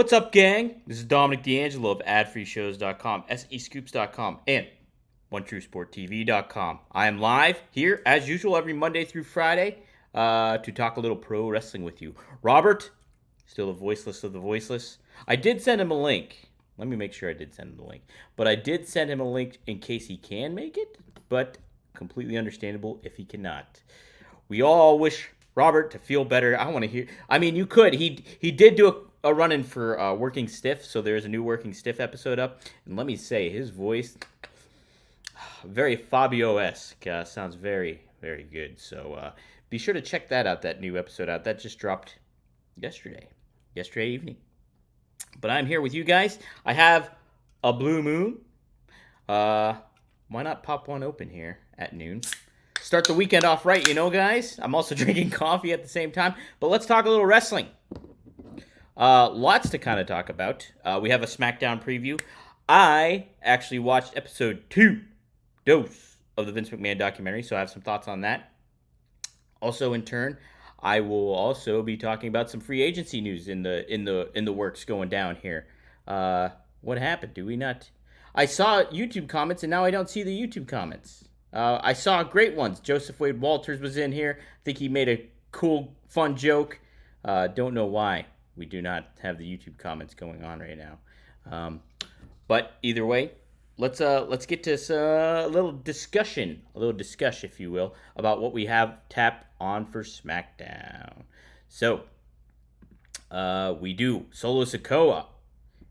What's up, gang? This is Dominic D'Angelo of adfreeshows.com, SEScoops.com, and OneTrueSportTV.com. I am live here, as usual, every Monday through Friday to talk a little pro wrestling with you. Robert, still the voiceless of the voiceless. I did send him a link. Let me make sure I did send him the link. But I did send him a link in case he can make it, but completely understandable if he cannot. We all wish Robert to feel better. I want to hear. I mean, you could. He did do a run-in for Working Stiff, so there's a new Working Stiff episode up. And let me say, his voice, very Fabio-esque. Sounds very, very good. So be sure to check that out, that new episode out. That just dropped yesterday evening. But I'm here with you guys. I have a blue moon. Why not pop one open here at noon? Start the weekend off right, guys. I'm also drinking coffee at the same time. But let's talk a little wrestling. Lots to kind of talk about. We have a SmackDown preview. I actually watched episode 2 of the Vince McMahon documentary, so I have some thoughts on that. Also, in turn, I will also be talking about some free agency news in the works going down here. What happened? Do we not? I saw YouTube comments, and now I don't see the YouTube comments. I saw great ones. Joseph Wade Walters was in here. I think he made a cool, fun joke. Don't know why we do not have the YouTube comments going on right now. But either way, let's get to a little discussion, if you will, about what we have tapped on for SmackDown. So, we do. Solo Sikoa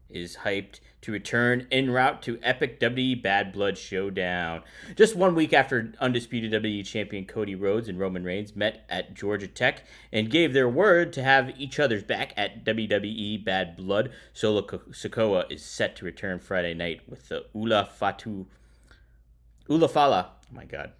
is hyped to return en route to epic WWE Bad Blood Showdown. Just 1 week after undisputed WWE champion Cody Rhodes and Roman Reigns met at Georgia Tech and gave their word to have each other's back at WWE Bad Blood, Solo Sikoa is set to return Friday night with the Ulafala, oh my god,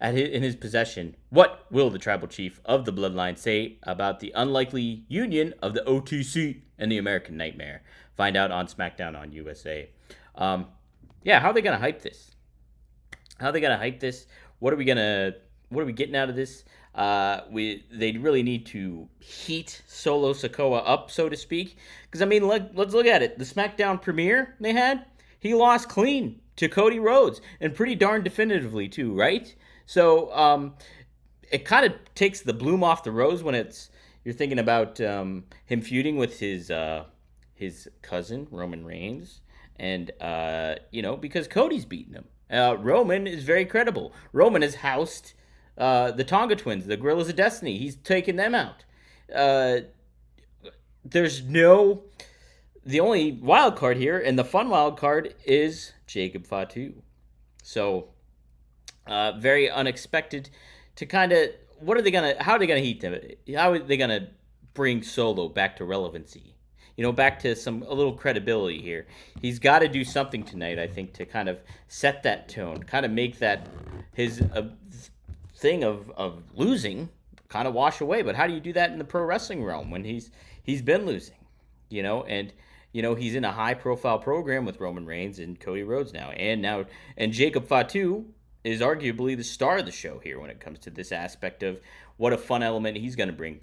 in his possession. What will the tribal chief of the Bloodline say about the unlikely union of the OTC and the American Nightmare? Find out on SmackDown on USA. How are they gonna hype this? What are we getting out of this? They really need to heat Solo Sikoa up, so to speak. Because I mean, let's look at it. The SmackDown premiere they had, he lost clean to Cody Rhodes, and pretty darn definitively too, right? So it kind of takes the bloom off the rose when you're thinking about him feuding with his cousin Roman Reigns, and because Cody's beaten him. Roman is very credible. Roman has housed the Tonga Twins, the Gorillas of Destiny. He's taken them out. The only wild card here, and the fun wild card, is Jacob Fatu. So, very unexpected to kind of, how are they going to heat them? How are they going to bring Solo back to relevancy? Back to a little credibility here. He's got to do something tonight, I think, to kind of set that tone, kind of make that his thing of losing kind of wash away. But how do you do that in the pro wrestling realm when he's been losing? And he's in a high profile program with Roman Reigns and Cody Rhodes now, and Jacob Fatu is arguably the star of the show here when it comes to this aspect of what a fun element he's going to bring.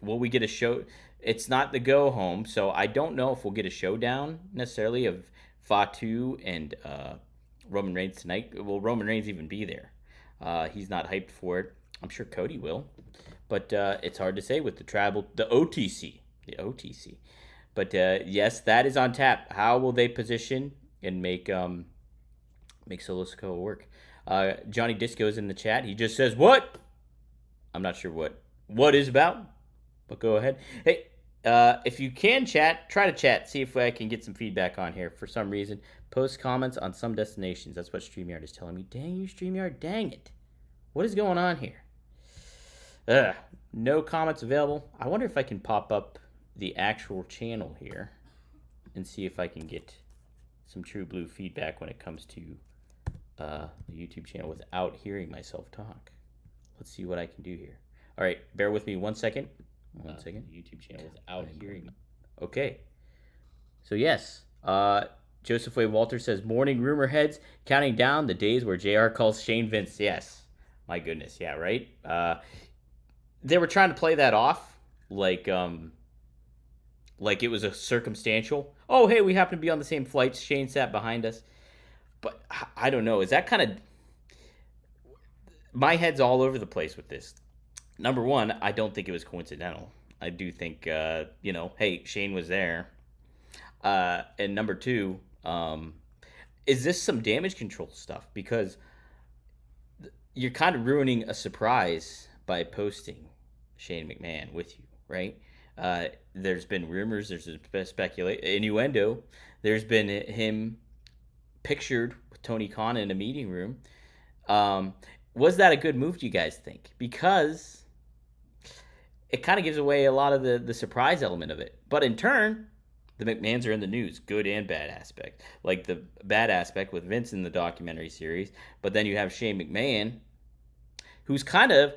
Will we get a show? It's not the go home, so I don't know if we'll get a showdown necessarily of Fatu and Roman Reigns tonight. Will Roman Reigns even be there? He's not hyped for it. I'm sure Cody will, but it's hard to say with the OTC. But yes, that is on tap. How will they position and make Solo Sikoa work? Johnny Disco is in the chat. He just says, what? I'm not sure what is about, but go ahead. Hey, if you can chat, try to chat. See if I can get some feedback on here. For some reason, post comments on some destinations. That's what StreamYard is telling me. Dang you, StreamYard. Dang it. What is going on here? No comments available. I wonder if I can pop up the actual channel here and see if I can get some true blue feedback when it comes to the YouTube channel without hearing myself talk. Let's see what I can do here. All right, bear with me 1 second. YouTube channel without hearing. Okay. So yes, Joseph Wade Walter says, morning rumor heads counting down the days where JR calls Shane Vince. Yes. My goodness. Yeah, right? They were trying to play that off like like it was a circumstantial. Oh, hey, we happen to be on the same flight. Shane sat behind us. But I don't know. Is that kind of my head's all over the place with this? Number one, I don't think it was coincidental. I do think, hey, Shane was there. And number two, is this some damage control stuff? Because you're kind of ruining a surprise by posting Shane McMahon with you, right? There's been rumors, there's been innuendo. There's been him pictured with Tony Khan in a meeting room. Was that a good move, do you guys think? Because it kind of gives away a lot of the surprise element of it. But in turn, the McMahons are in the news, good and bad aspect. Like the bad aspect with Vince in the documentary series, but then you have Shane McMahon, who's kind of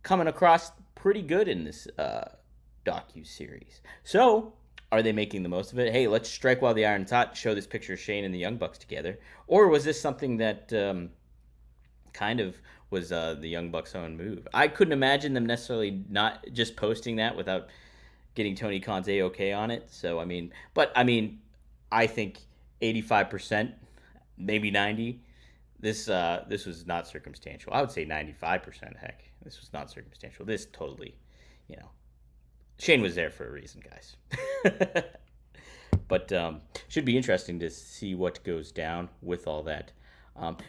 coming across pretty good in this docu-series. So, are they making the most of it? Hey, let's strike while the iron's hot, show this picture of Shane and the Young Bucks together. Or was this something that kind of was the Young Bucks' own move? I couldn't imagine them necessarily not just posting that without getting Tony Khan's A-OK on it. So, I think 85%, maybe 90%, this was not circumstantial. I would say 95%, heck. This was not circumstantial. This totally, Shane was there for a reason, guys. But should be interesting to see what goes down with all that.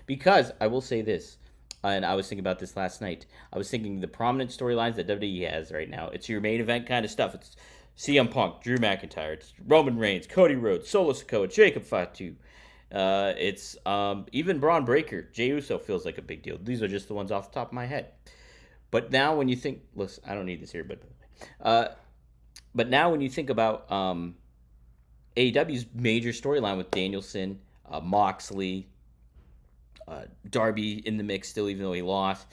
Because I will say this, and I was thinking about this last night. I was thinking the prominent storylines that WWE has right now. It's your main event kind of stuff. It's CM Punk, Drew McIntyre, it's Roman Reigns, Cody Rhodes, Solo Sikoa, Jacob Fatu. It's even Braun Breaker, Jey Uso feels like a big deal. These are just the ones off the top of my head. But now when you think, listen, I don't need this here, but now when you think about AEW's major storyline with Danielson, Moxley, Darby in the mix still, even though he lost,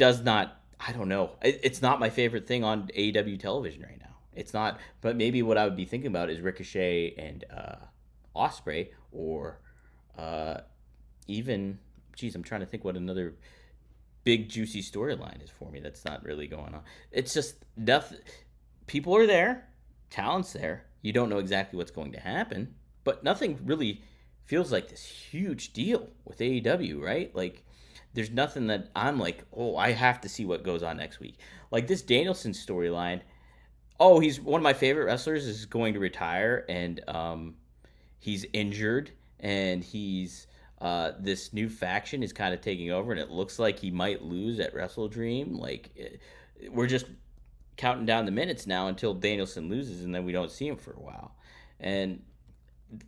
I don't know. It's not my favorite thing on AEW television right now. It's not, but maybe what I would be thinking about is Ricochet and Ospreay, or even, I'm trying to think what another big juicy storyline is for me that's not really going on. It's just nothing. People are there, talent's there. You don't know exactly what's going to happen, but nothing really feels like this huge deal with AEW, right? Like, there's nothing that I'm like, oh, I have to see what goes on next week. Like this Danielson storyline. Oh, he's one of my favorite wrestlers, is going to retire, and he's injured, and he's this new faction is kind of taking over, and it looks like he might lose at Wrestle Dream. Like, we're just counting down the minutes now until Danielson loses, and then we don't see him for a while. And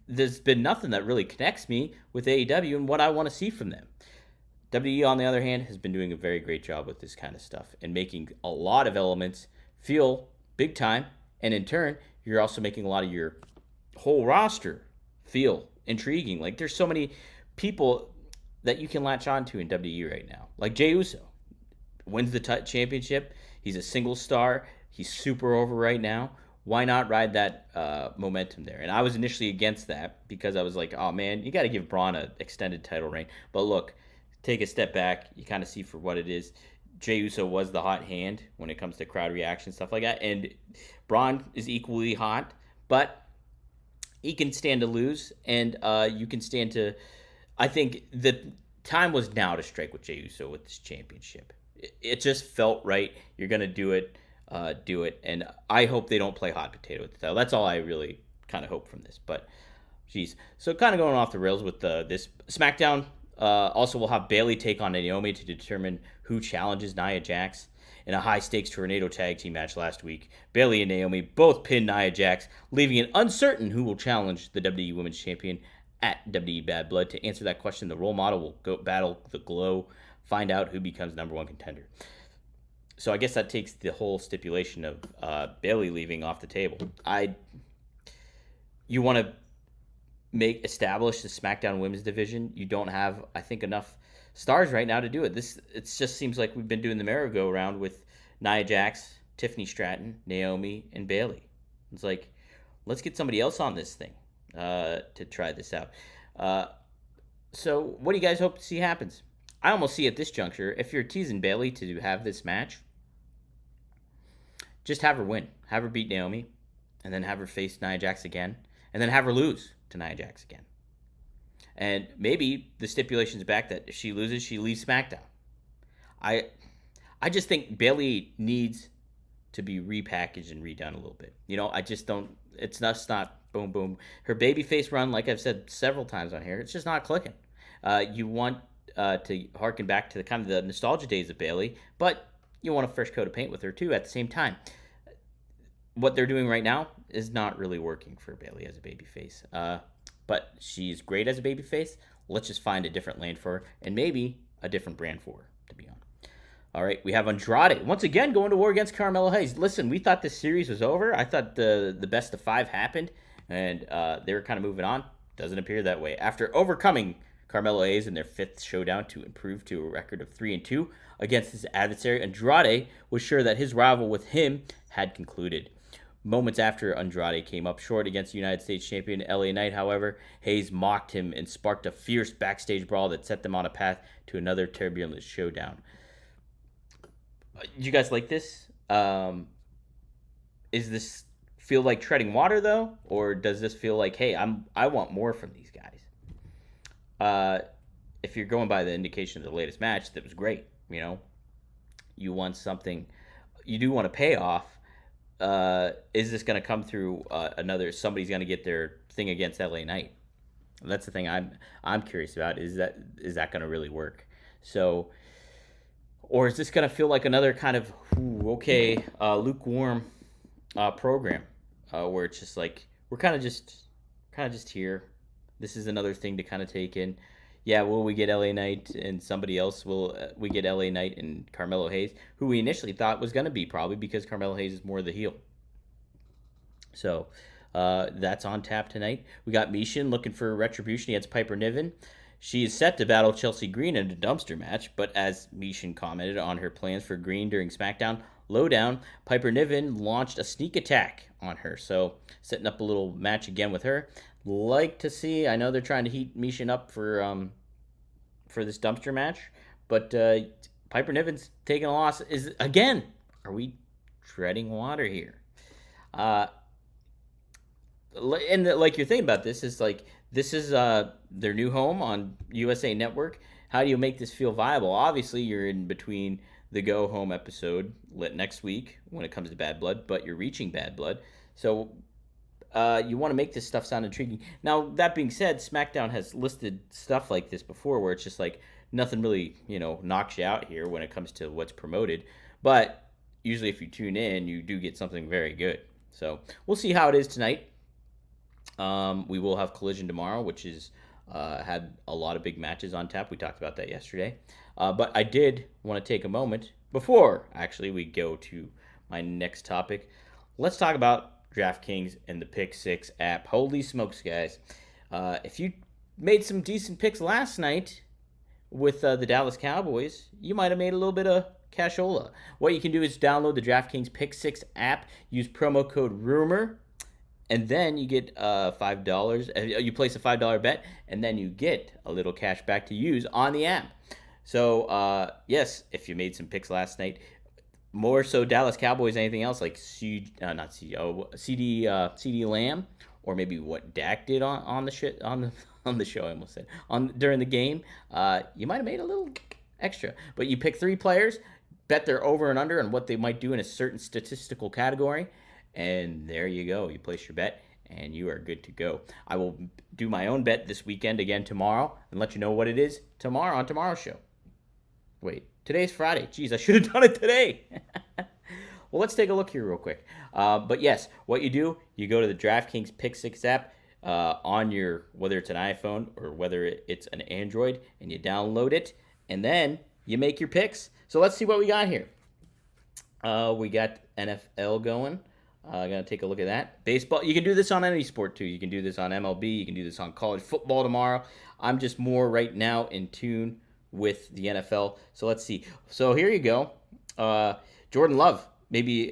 there's been nothing that really connects me with AEW and what I want to see from them. WWE, on the other hand, has been doing a very great job with this kind of stuff and making a lot of elements feel big time. And in turn, you're also making a lot of your whole roster feel intriguing. Like, there's so many people that you can latch on to in WWE right now. Like Jey Uso wins the championship. He's a single star. He's super over right now. Why not ride that momentum there? And I was initially against that because I was like, oh, man, you got to give Braun an extended title reign. But look, take a step back. You kind of see for what it is. Jey Uso was the hot hand when it comes to crowd reaction, stuff like that. And Braun is equally hot, but he can stand to lose, and you can stand to... I think the time was now to strike with Jey Uso with this championship. It just felt right. You're going to do it. Do it, and I hope they don't play hot potato with the title. That's all I really kind of hope from this. But, geez, so kind of going off the rails with this SmackDown. Also, we'll have Bayley take on Naomi to determine who challenges Nia Jax in a high-stakes tornado tag team match last week. Bayley and Naomi both pinned Nia Jax, leaving it uncertain who will challenge the WWE Women's Champion at WWE Bad Blood. To answer that question, the role model will go battle the Glow, find out who becomes number one contender. So I guess that takes the whole stipulation of Bayley leaving off the table. You want to establish the SmackDown Women's division. You don't have, I think, enough stars right now to do it. It just seems like we've been doing the merry-go-round with Nia Jax, Tiffany Stratton, Naomi, and Bayley. It's like, let's get somebody else on this thing to try this out. So what do you guys hope to see happens? I almost see at this juncture, if you're teasing Bayley to have this match, just have her win. Have her beat Naomi, and then have her face Nia Jax again, and then have her lose to Nia Jax again. And maybe the stipulation's back that if she loses, she leaves SmackDown. I I just think Bayley needs to be repackaged and redone a little bit. I just don't. It's not boom boom. Her babyface run, like I've said several times on here, it's just not clicking. You want to harken back to the kind of the nostalgia days of Bayley, but you want a fresh coat of paint with her too at the same time. What they're doing right now is not really working for Bayley as a babyface. But she's great as a babyface. Let's just find a different lane for her and maybe a different brand for her to be on. All right, we have Andrade once again going to war against Carmelo Hayes. Listen, we thought this series was over. I thought the best of 5 happened, and they were kind of moving on. Doesn't appear that way. After overcoming Carmelo Hayes in their 5th showdown to improve to a record of 3-2 against his adversary, Andrade was sure that his rival with him had concluded. Moments after Andrade came up short against United States champion LA Knight, however, Hayes mocked him and sparked a fierce backstage brawl that set them on a path to another turbulent showdown. You guys like this? Is this feel like treading water though, or does this feel like, hey, I want more from these guys? If you're going by the indication of the latest match, that was great. You want something, you do want a payoff. Is this going to come through somebody's going to get their thing against LA Knight? That's the thing I'm curious about. Is that going to really work? So, or is this going to feel like another kind of lukewarm program where it's just like we're kind of just here. This is another thing to kind of take in. Yeah, will we get LA Knight and somebody else? Will we get LA Knight and Carmelo Hayes, who we initially thought was going to be probably because Carmelo Hayes is more the heel. So that's on tap tonight. We got Mishin looking for retribution against Piper Niven. She is set to battle Chelsea Green in a dumpster match, but as Mishin commented on her plans for Green during SmackDown Lowdown, Piper Niven launched a sneak attack on her. So setting up a little match again with her. Like to see. I know they're trying to heat Mishin up for this dumpster match, but Piper Niven's taking a loss. Are we treading water here? And like you're thinking about this is their new home on USA Network. How do you make this feel viable? Obviously, you're in between the go home episode next week when it comes to Bad Blood, but you're reaching Bad Blood, so. You want to make this stuff sound intriguing. Now, that being said, SmackDown has listed stuff like this before where it's just like nothing really, knocks you out here when it comes to what's promoted. But usually if you tune in, you do get something very good. So we'll see how it is tonight. We will have Collision tomorrow, which is had a lot of big matches on tap. We talked about that yesterday. But I did want to take a moment before, actually, we go to my next topic. Let's talk about DraftKings and the Pick 6 app. Holy smokes, guys. If you made some decent picks last night with the Dallas Cowboys, you might have made a little bit of cashola. What you can do is download the DraftKings Pick 6 app, use promo code RUMOR, and then you get $5. You place a $5 bet, and then you get a little cash back to use on the app. So, yes, if you made some picks last night, more so Dallas Cowboys, anything else like CD Lamb, or maybe what Dak did on the show. I almost said during the game. You might have made a little extra, but you pick 3 players, bet their over and under and what they might do in a certain statistical category, and there you go. You place your bet, and you are good to go. I will do my own bet this weekend again tomorrow, and let you know what it is tomorrow on tomorrow's show. Wait. Today's Friday. Jeez, I should have done it today. Well, let's take a look here real quick. But yes, what you do, you go to the DraftKings Pick 6 app on whether it's an iPhone or whether it's an Android, and you download it, and then you make your picks. So let's see what we got here. We got NFL going. I'm going to take a look at that. Baseball, you can do this on any sport too. You can do this on MLB. You can do this on college football tomorrow. I'm just more right now in tune with the NFL. So let's see. So here you go. Jordan Love, maybe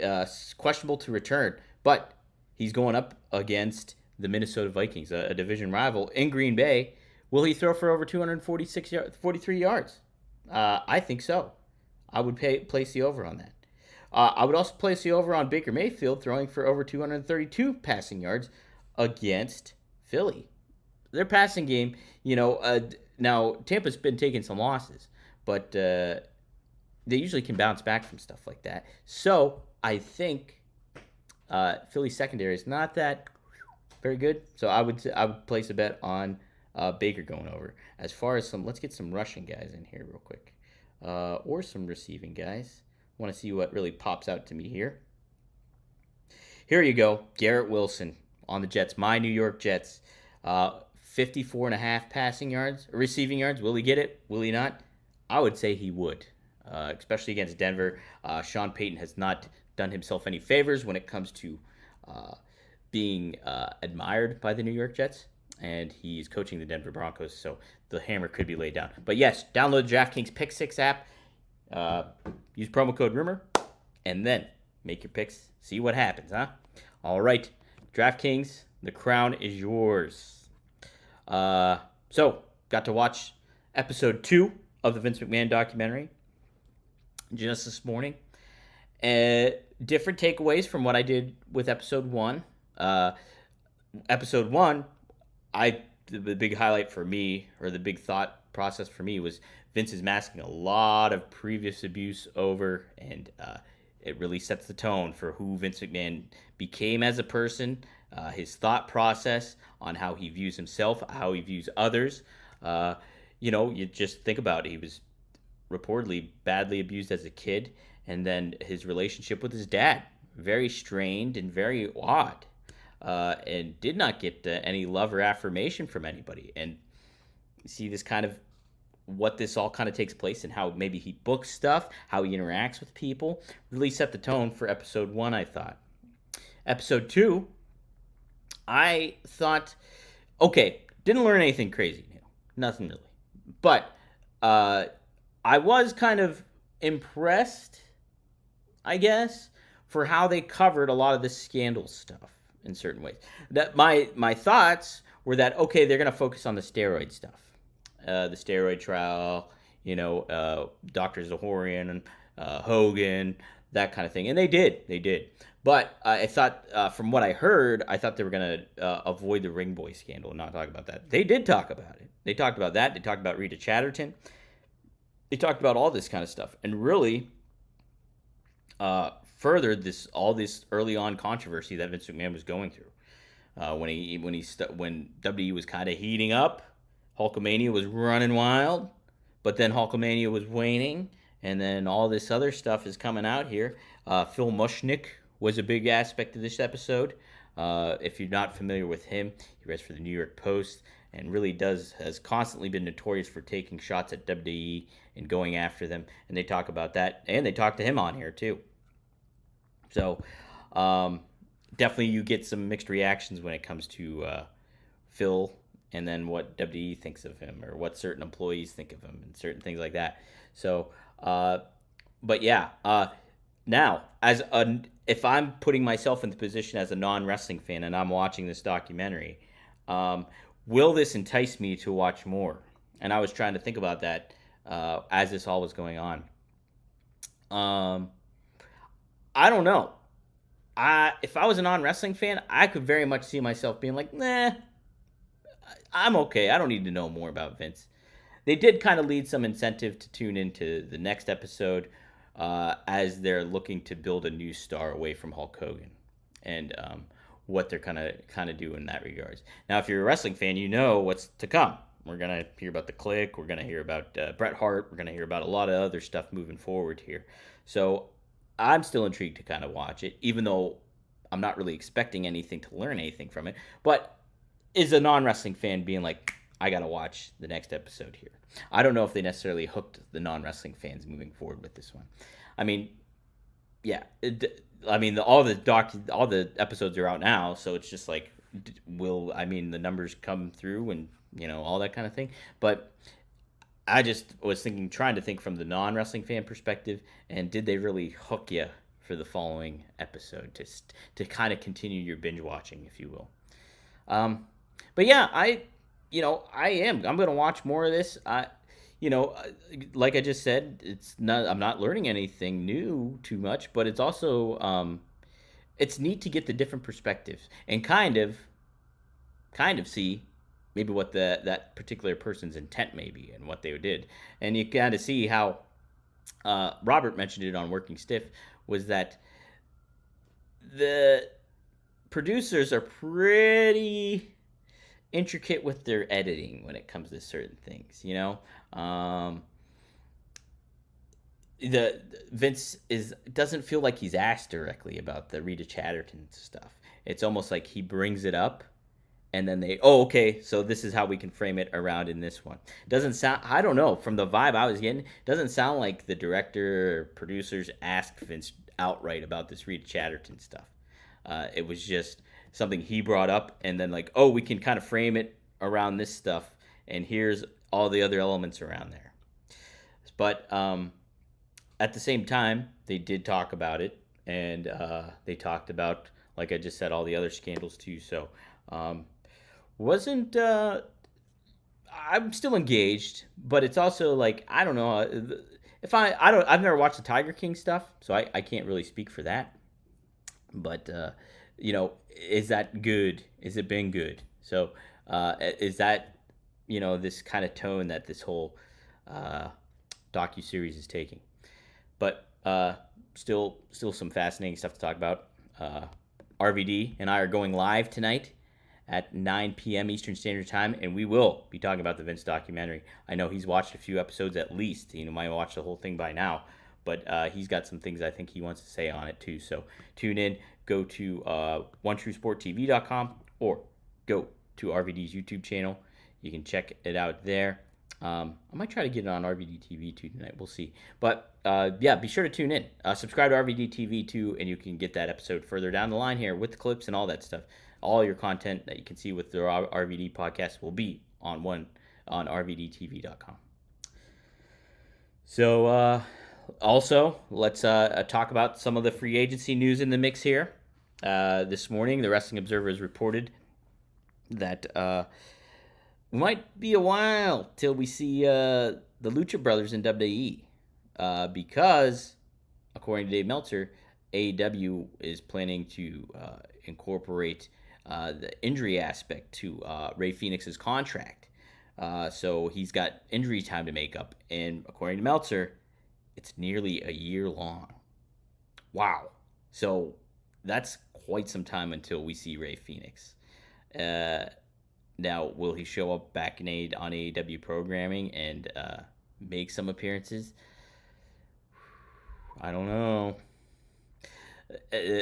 questionable to return, but he's going up against the Minnesota Vikings, a division rival in Green Bay. Will he throw for over 43 yards? I think so. I would place the over on that. I would also place the over on Baker Mayfield throwing for over 232 passing yards against Philly. Their passing game, now Tampa's been taking some losses, but they usually can bounce back from stuff like that. So I think Philly's secondary is not that very good. So I would place a bet on Baker going over. As far as let's get some rushing guys in here real quick, or some receiving guys. Want to see what really pops out to me here. Here you go, Garrett Wilson on the Jets, my New York Jets. 54 and a half receiving yards. Will he get it? Will he not? I would say he would, especially against Denver. Sean Payton has not done himself any favors when it comes to being admired by the New York Jets, and he's coaching the Denver Broncos, so the hammer could be laid down. But yes, download the DraftKings Pick 6 app, use promo code RUMOR, and then make your picks, see what happens, huh? All right, DraftKings, the crown is yours. So, got to watch episode 2 of the Vince McMahon documentary just this morning. Different takeaways from what I did with episode 1. Episode 1, the big highlight for me, or the big thought process for me, was Vince is masking a lot of previous abuse over, and it really sets the tone for who Vince McMahon became as a person, his thought process on how he views himself, how he views others. You just think about it. He was reportedly badly abused as a kid, and then his relationship with his dad, very strained and very odd, and did not get any love or affirmation from anybody. And you see this kind of what this all kind of takes place, and how maybe he books stuff, how he interacts with people, really set the tone for episode 1, I thought. Episode 2, I thought, okay, didn't learn anything crazy new, nothing really. But I was kind of impressed, I guess, for how they covered a lot of the scandal stuff in certain ways. That my thoughts were that, okay, they're going to focus on the steroid stuff. The steroid trial, Dr. Zahorian and Hogan, that kind of thing. And they did. But I thought, from what I heard, I thought they were going to avoid the Ring Boy scandal and not talk about that. They did talk about it. They talked about that. They talked about Rita Chatterton. They talked about all this kind of stuff. And really furthered all this early on controversy that Vince McMahon was going through. When WWE was kind of heating up, Hulkamania was running wild, but then Hulkamania was waning, and then all this other stuff is coming out here. Phil Mushnick was a big aspect of this episode. If you're not familiar with him, he writes for the New York Post, and really has constantly been notorious for taking shots at WWE and going after them. And they talk about that, and they talk to him on here too. So definitely you get some mixed reactions when it comes to Phil, and then what WWE thinks of him, or what certain employees think of him, and certain things like that. So, but yeah, now if I'm putting myself in the position as a non-wrestling fan and I'm watching this documentary, will this entice me to watch more? And I was trying to think about that as this all was going on. I don't know. If I was a non-wrestling fan, I could very much see myself being like, nah, I'm okay. I don't need to know more about Vince. They did kind of lead some incentive to tune into the next episode as they're looking to build a new star away from Hulk Hogan, and what they're kind of do in that regards. Now, if you're a wrestling fan, you know what's to come. We're going to hear about the Clique. We're going to hear about Bret Hart. We're going to hear about a lot of other stuff moving forward here. So I'm still intrigued to kind of watch it, even though I'm not really expecting anything to learn anything from it. But is a non-wrestling fan being like, I got to watch the next episode here. I don't know if they necessarily hooked the non-wrestling fans moving forward with this one. I mean, yeah. All the episodes are out now, so it's just like, the numbers come through and, all that kind of thing. But I just was trying to think from the non-wrestling fan perspective, and did they really hook you for the following episode to kind of continue your binge watching, if you will. But yeah, I'm going to watch more of this. like I just said, it's not. I'm not learning anything new too much, but it's also it's neat to get the different perspectives and kind of see maybe what that particular person's intent may be and what they did, and you kind of see how Robert mentioned it on Working Stiff was that the producers are pretty intricate with their editing when it comes to certain things. The Vince is doesn't feel like he's asked directly about the Rita Chatterton stuff. It's almost like he brings it up and then okay, so this is how we can frame it around in this one. Doesn't sound, I don't know, from the vibe I was getting, doesn't sound like the director or producers asked Vince outright about this Rita Chatterton stuff. It was just something he brought up, and then like, we can kind of frame it around this stuff, and here's all the other elements around there. But at the same time, they did talk about it, and they talked about, like I just said, all the other scandals too. So wasn't I'm still engaged, but it's also like, I don't know, if I've never watched the Tiger King stuff, so I can't really speak for that. But is that good? Is it been good? So is that this kind of tone that this whole docu-series is taking? But still some fascinating stuff to talk about. RVD and I are going live tonight at 9 p.m. Eastern Standard Time, and we will be talking about the Vince documentary. I know he's watched a few episodes at least. Might watch the whole thing by now, but he's got some things I think he wants to say on it too. So tune in. Go to OneTrueSportTV.com or go to RVD's YouTube channel. You can check it out there. I might try to get it on RVD TV too tonight. We'll see. But be sure to tune in. Subscribe to RVD TV too, and you can get that episode further down the line here with the clips and all that stuff. All your content that you can see with the RVD podcast will be on RVDTV.com. So also, let's talk about some of the free agency news in the mix here. This morning, the Wrestling Observer has reported that it might be a while till we see the Lucha Brothers in WWE because, according to Dave Meltzer, AEW is planning to incorporate the injury aspect to Rey Fenix's contract. So he's got injury time to make up, and according to Meltzer, it's nearly a year long. Wow. So that's quite some time until we see Rey Fenix. Now, will he show up back on AEW programming and make some appearances? I don't know.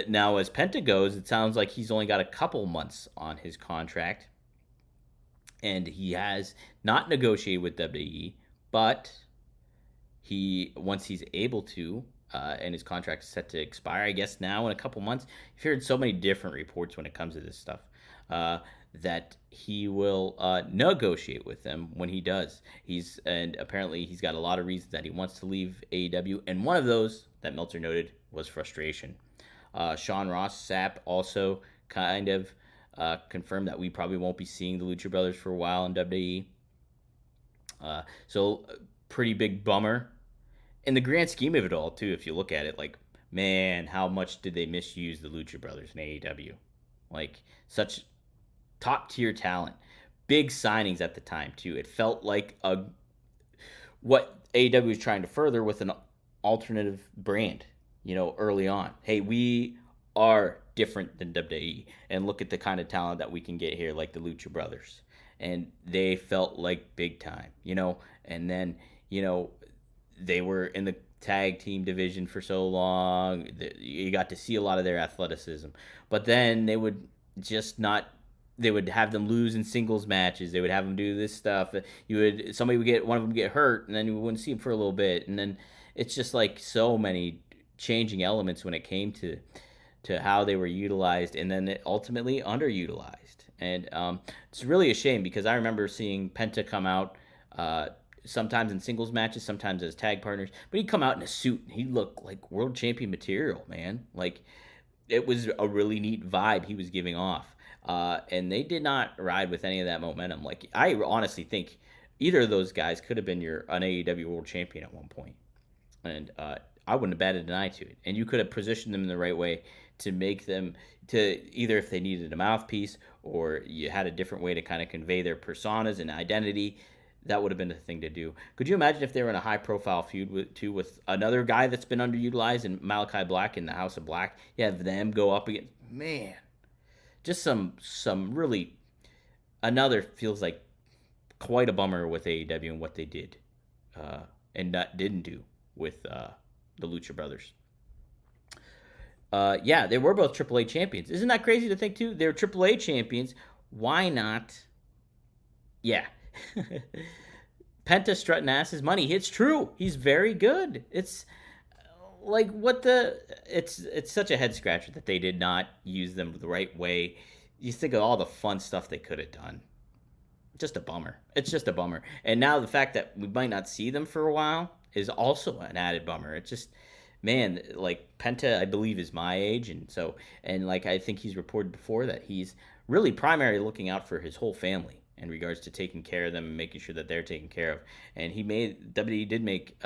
Now, as Penta goes, it sounds like he's only got a couple months on his contract, and he has not negotiated with WWE, but once he's able to, and his contract is set to expire, I guess now in a couple months. You've heard so many different reports when it comes to this stuff, that he will negotiate with them when he does. And apparently he's got a lot of reasons that he wants to leave AEW, and one of those that Meltzer noted was frustration. Sean Ross Sapp also kind of confirmed that we probably won't be seeing the Lucha Brothers for a while in WWE. So pretty big bummer. In the grand scheme of it all, too, if you look at it, like, man, how much did they misuse the Lucha Brothers in AEW? Like, such top-tier talent. Big signings at the time, too. It felt like what AEW was trying to further with an alternative brand, early on. Hey, we are different than WWE, and look at the kind of talent that we can get here, like the Lucha Brothers. And they felt like big time, and then, they were in the tag team division for so long. You got to see a lot of their athleticism. But then they would they would have them lose in singles matches. They would have them do this stuff. Somebody would get, one of them get hurt, and then you wouldn't see them for a little bit. And then it's just like so many changing elements when it came to how they were utilized, and then ultimately underutilized. And it's really a shame, because I remember seeing Penta come out sometimes in singles matches, sometimes as tag partners, but he'd come out in a suit and he'd look like world champion material, man. Like, it was a really neat vibe he was giving off. And they did not ride with any of that momentum. Like, I honestly think, either of those guys could have been an AEW World Champion at one point, and I wouldn't have batted an eye to it. And you could have positioned them in the right way to make them to either if they needed a mouthpiece or you had a different way to kind of convey their personas and identity. That would have been the thing to do. Could you imagine if they were in a high-profile feud with another guy that's been underutilized in Malachi Black in the House of Black? You have them go up against, man, just some really another feels like quite a bummer with AEW and what they did and didn't do with the Lucha Brothers. Yeah, they were both AAA champions. Isn't that crazy to think too? They're AAA champions. Why not? Yeah. Penta strutting ass his money. It's true. He's very good. It's like it's such a head scratcher that they did not use them the right way. You think of all the fun stuff they could have done. Just a bummer. It's just a bummer. And now the fact that we might not see them for a while is also an added bummer. It's just, man, like Penta, I believe, is my age, and like I think he's reported before that he's really primarily looking out for his whole family in regards to taking care of them and making sure that they're taken care of. And WWE did make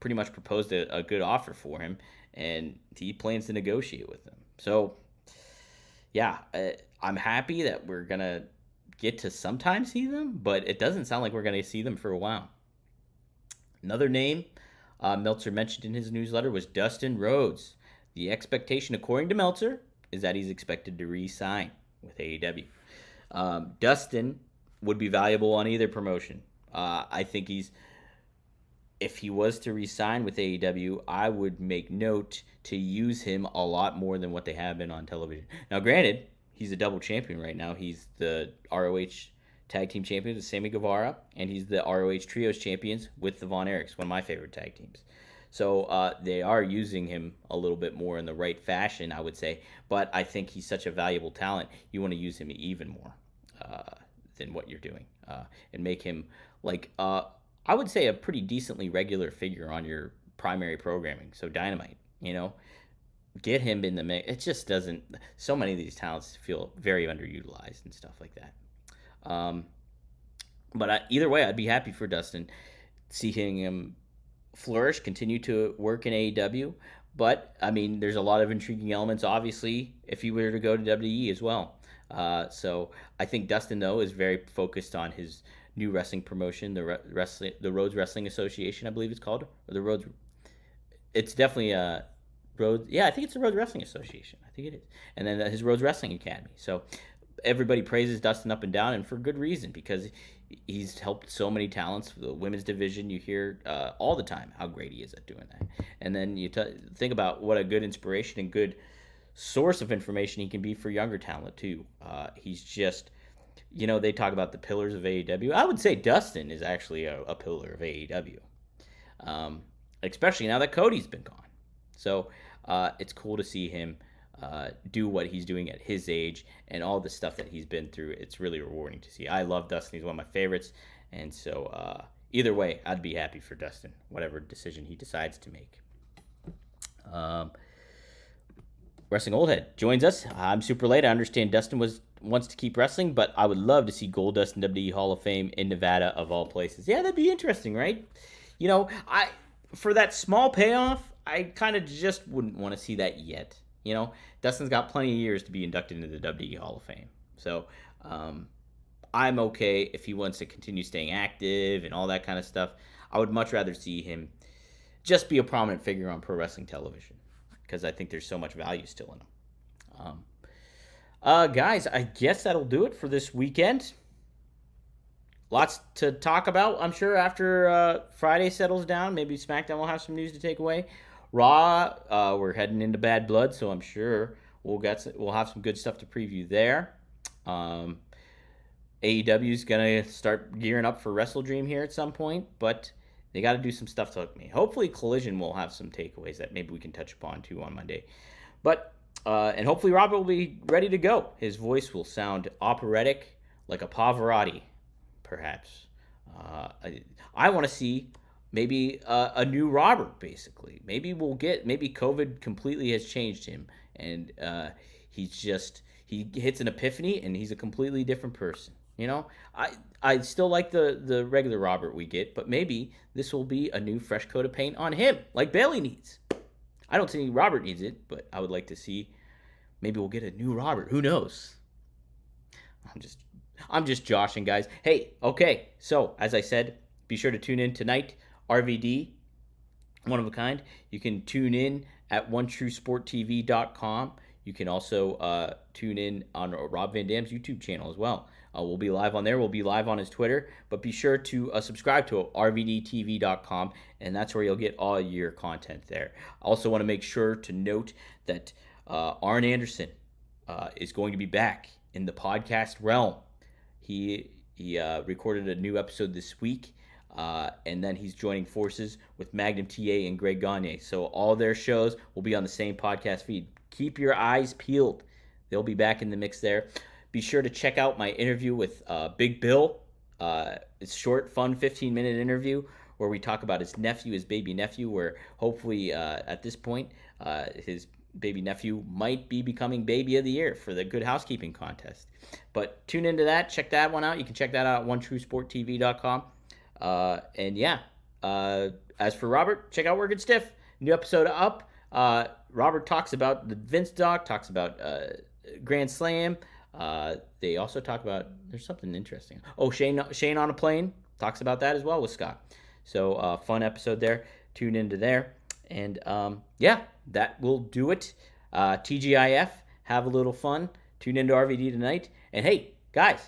pretty much proposed a good offer for him, and he plans to negotiate with them. So, yeah, I'm happy that we're gonna get to sometimes see them, but it doesn't sound like we're gonna see them for a while. Another name Meltzer mentioned in his newsletter was Dustin Rhodes. The expectation, according to Meltzer, is that he's expected to re-sign with AEW. Dustin would be valuable on either promotion. I think if he was to re-sign with AEW, I would make note to use him a lot more than what they have been on television. Now, granted, he's a double champion right now. He's the ROH Tag Team Champions with Sammy Guevara, and he's the ROH Trios Champions with the Von Erichs, one of my favorite tag teams. So they are using him a little bit more in the right fashion, I would say. But I think he's such a valuable talent. You want to use him even more than what you're doing, and make him like I would say a pretty decently regular figure on your primary programming. So Dynamite, get him in the mix. It just doesn't. So many of these talents feel very underutilized and stuff like that. But either way, I'd be happy for Dustin, seeing him flourish, continue to work in AEW. But I mean, there's a lot of intriguing elements, obviously, if he were to go to WWE as well. So I think Dustin, though, is very focused on his new wrestling promotion, the Rhodes Wrestling Association, I believe it's called, or the Rhodes. It's definitely a Rhodes. Yeah, I think it's the Rhodes Wrestling Association. I think it is, and then his Rhodes Wrestling Academy. So everybody praises Dustin up and down, and for good reason, because he's helped so many talents. The women's division, you hear all the time how great he is at doing that. And then you think about what a good inspiration and good source of information he can be for younger talent too. He's just, they talk about the pillars of AEW. I would say Dustin is actually a pillar of AEW, especially now that Cody's been gone. So it's cool to see him do what he's doing at his age and all the stuff that he's been through. It's really rewarding to see. I love Dustin. He's one of my favorites. And so either way, I'd be happy for Dustin, whatever decision he decides to make. Wrestling Oldhead joins us. I'm super late. I understand Dustin wants to keep wrestling, but I would love to see Goldust in WWE Hall of Fame in Nevada of all places. Yeah, that'd be interesting, right? For that small payoff, I kind of just wouldn't want to see that yet. Dustin's got plenty of years to be inducted into the WWE Hall of Fame. So I'm okay if he wants to continue staying active and all that kind of stuff. I would much rather see him just be a prominent figure on pro wrestling television, because I think there's so much value still in him. Guys, I guess that'll do it for this weekend. Lots to talk about, I'm sure, after Friday settles down. Maybe SmackDown will have some news to take away. Raw, we're heading into Bad Blood, so I'm sure we'll have some good stuff to preview there. AEW's going to start gearing up for Wrestle Dream here at some point, but they got to do some stuff to hook me. Hopefully Collision will have some takeaways that maybe we can touch upon too on Monday. But and hopefully Robert will be ready to go. His voice will sound operatic, like a Pavarotti, perhaps. I want to see maybe a new Robert, basically. Maybe COVID completely has changed him, and he hits an epiphany, and he's a completely different person. You know, I still like the regular Robert we get, but maybe this will be a new fresh coat of paint on him, like Bailey needs. I don't think Robert needs it, but I would like to see. Maybe we'll get a new Robert. Who knows? I'm just I'm just joshing, guys. Hey, okay. So as I said, be sure to tune in tonight. RVD, one of a kind. You can tune in at onetruesporttv.com. You can also tune in on Rob Van Dam's YouTube channel as well. We'll be live on there. We'll be live on his Twitter. But be sure to subscribe to rvdtv.com, and that's where you'll get all your content there. I also want to make sure to note that Arn Anderson is going to be back in the podcast realm. He recorded a new episode this week. And then he's joining forces with Magnum TA and Greg Gagne. So all their shows will be on the same podcast feed. Keep your eyes peeled. They'll be back in the mix there. Be sure to check out my interview with Big Bill. It's short, fun, 15-minute interview where we talk about his nephew, his baby nephew, where hopefully at this point his baby nephew might be becoming baby of the year for the Good Housekeeping contest. But tune into that. Check that one out. You can check that out at onetruesporttv.com. And yeah, as for Robert, check out Working Stiff. New episode up. Robert talks about the Vince Doc, talks about Grand Slam. They also talk about, there's something interesting. Oh, Shane on a Plane talks about that as well with Scott. So fun episode there. Tune into there. And yeah, that will do it. TGIF, have a little fun. Tune into RVD tonight. And hey, guys,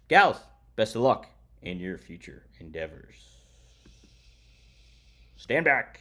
gals, best of luck in your future endeavors. Stand back.